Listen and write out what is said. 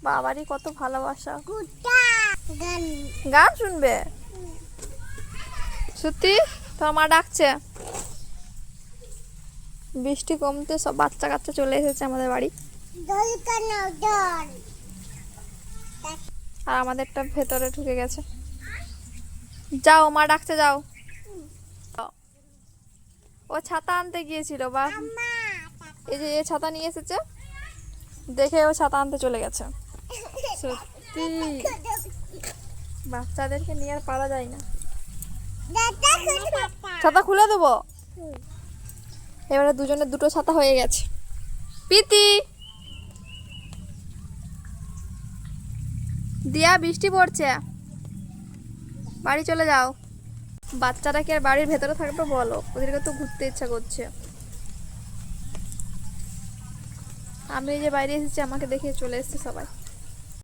বাবারই কত ভালোবাসা। গান শুনবে সত্যি? তোর মা ডাকছে। বৃষ্টি কমতে সব বাচ্চা কাচ্চা চলে এসেছে আমাদের বাড়ি। আর আমাদেরটা ভেতরে ঢুকে গেছে। যাও, মা ডাকছে, যাও। ও ছাতা আনতে গিয়েছিল, বা এই যে ছাতা নিয়ে এসেছে দেখে ও ছাতা আনতে চলে গেছে। সত্যি বাচ্চাদেরকে নিয়ে আর পারা যায় না। ছাতা খুলে দেবো। এবারে দুজনের দুটো ছাতা হয়ে গেছে। প্রীতি, দিয়া বৃষ্টি পড়ছে, বাড়ি চলে যাও। বাচ্চারা কি আর বাড়ির ভেতরে থাকবে বলো? ওদেরকে তো ঘুরতে ইচ্ছা করছে। আমি এই যে বাইরে এসেছি, আমাকে দেখে চলে এসেছে সবাই।